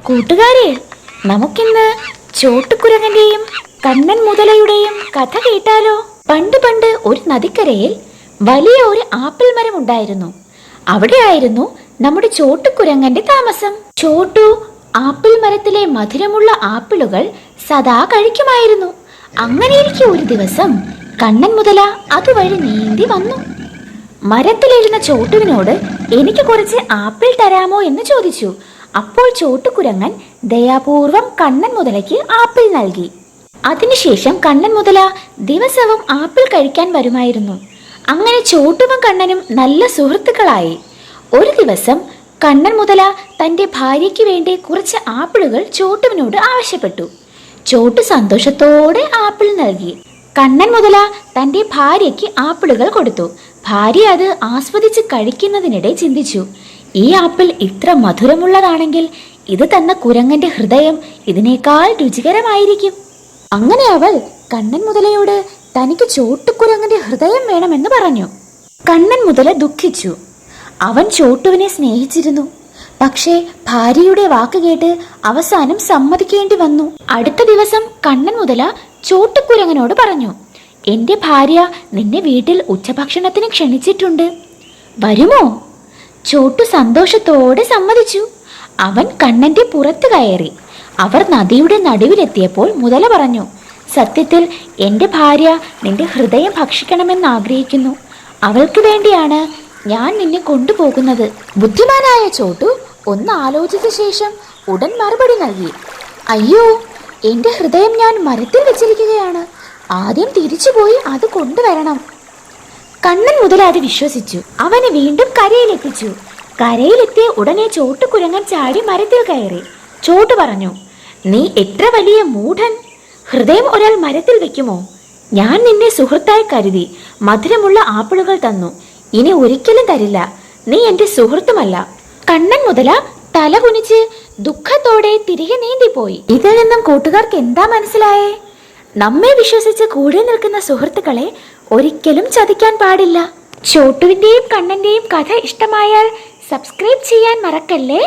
കൂട്ടുകാരെ, നമുക്കിന്ന് ചോട്ടുകുരങ്ങന്റെയും കണ്ണൻ മുതലയുടെയും കഥ കേട്ടാലോ? പണ്ട് പണ്ട് ഒരു നദിക്കരയിൽ വലിയ ഒരു ആപ്പിൾ മരം ഉണ്ടായിരുന്നു. അവിടെയായിരുന്നു നമ്മുടെ ചോട്ടുകുരങ്ങന്റെ താമസം. ചോട്ടു ആപ്പിൾ മരത്തിലെ മധുരമുള്ള ആപ്പിളുകൾ സദാ കഴിക്കുമായിരുന്നു. അങ്ങനെയിരിക്കെ ഒരു ദിവസം കണ്ണൻ മുതല അതുവഴി നീന്തി വന്നു. മരത്തിലിരുന്ന ചോട്ടുവിനോട് എനിക്ക് കുറച്ച് ആപ്പിൾ തരാമോ എന്ന് ചോദിച്ചു. അപ്പോൾ ചോട്ടുകുരങ്ങൻ ദയാപൂർവം കണ്ണൻ മുതലയ്ക്ക് ആപ്പിൾ നൽകി. അതിനുശേഷം കണ്ണൻ മുതല ദിവസവും ആപ്പിൾ കഴിക്കാൻ വരുമായിരുന്നു. അങ്ങനെ ചോട്ടുവും കണ്ണനും നല്ല സുഹൃത്തുക്കളായി. ഒരു ദിവസം കണ്ണൻ മുതല തന്റെ ഭാര്യയ്ക്ക് വേണ്ടി കുറച്ച് ആപ്പിളുകൾ ചോട്ടുവിനോട് ആവശ്യപ്പെട്ടു. ചോട്ടു സന്തോഷത്തോടെ ആപ്പിൾ നൽകി. കണ്ണൻ മുതല തന്റെ ഭാര്യയ്ക്ക് ആപ്പിളുകൾ കൊടുത്തു. ഭാര്യ അത് ആസ്വദിച്ച് കഴിക്കുന്നതിനിടെ ചിന്തിച്ചു, ഈ ആപ്പിൾ ഇത്ര മധുരമുള്ളതാണെങ്കിൽ ഇത് തന്ന കുരങ്ങന്റെ ഹൃദയം ഇതിനേക്കാൾ രുചികരമായിരിക്കും. അങ്ങനെ അവൾ കണ്ണൻ മുതലയോട് തനിക്ക് ചോട്ടുകുരങ്ങന്റെ ഹൃദയം വേണമെന്ന് പറഞ്ഞു. കണ്ണൻ മുതല ദുഃഖിച്ചു. അവൻ ചോട്ടുവിനെ സ്നേഹിച്ചിരുന്നു. പക്ഷേ ഭാര്യയുടെ വാക്ക് കേട്ട് അവസാനം സമ്മതിക്കേണ്ടി വന്നു. അടുത്ത ദിവസം കണ്ണൻ മുതല ചോട്ടുകുരങ്ങനോട് പറഞ്ഞു, എന്റെ ഭാര്യ നിന്നെ വീട്ടിൽ ഉച്ചഭക്ഷണത്തിന് ക്ഷണിച്ചിട്ടുണ്ട്, വരുമോ? ചോട്ടു സന്തോഷത്തോടെ സമ്മതിച്ചു. അവൻ കണ്ണന്റെ പുറത്ത് കയറി. അവർ നദിയുടെ നടുവിലെത്തിയപ്പോൾ മുതല പറഞ്ഞു, സത്യത്തിൽ എന്റെ ഭാര്യ നിന്റെ ഹൃദയം ഭക്ഷിക്കണമെന്ന് ആഗ്രഹിക്കുന്നു. അവൾക്ക് വേണ്ടിയാണ് ഞാൻ നിന്നെ കൊണ്ടുപോകുന്നത്. ബുദ്ധിമാനായ ചോട്ടു ഒന്ന് ആലോചിച്ച ശേഷം ഉടൻ മറുപടി നൽകി, അയ്യോ, എന്റെ ഹൃദയം ഞാൻ മരത്തിൽ വെച്ചിരിക്കുകയാണ്. ആദ്യം തിരിച്ചുപോയി അത് കൊണ്ടുവരണം. കണ്ണൻ മുതല അത് വിശ്വസിച്ചു. അവനെ വീണ്ടും കരയിലെത്തിച്ചു. കരയിലെത്തിയ ഉടനെ ചോട്ടുകുരങ്ങൻ ചാടി മരത്തിൽ കയറി. ചോട്ടു പറഞ്ഞു, നീ എത്ര വലിയ മൂഢൻ! ഹൃദയം ഒരാൾ മരത്തിൽ വെക്കുമോ? ഞാൻ നിന്നെ സുഹൃത്തായി കരുതി മധുരമുള്ള ആപ്പിളുകൾ തന്നു. ഇനി ഒരിക്കലും തരില്ല. നീ എന്റെ സുഹൃത്തുമല്ല. കണ്ണൻ മുതല തല കുനിച്ച് ദുഃഖത്തോടെ തിരികെ നീന്തിപ്പോയി. ഇതിൽ നിന്നും കൂട്ടുകാർക്ക് എന്താ മനസ്സിലായേ? നമ്മെ വിശ്വസിച്ച് കൂടെ നിൽക്കുന്ന സുഹൃത്തുക്കളെ ഒരിക്കലും ചതിക്കാൻ പാടില്ല. ചോട്ടുവിന്റെയും കണ്ണന്റെയും കഥ ഇഷ്ടമായാൽ സബ്സ്ക്രൈബ് ചെയ്യാൻ മറക്കല്ലേ.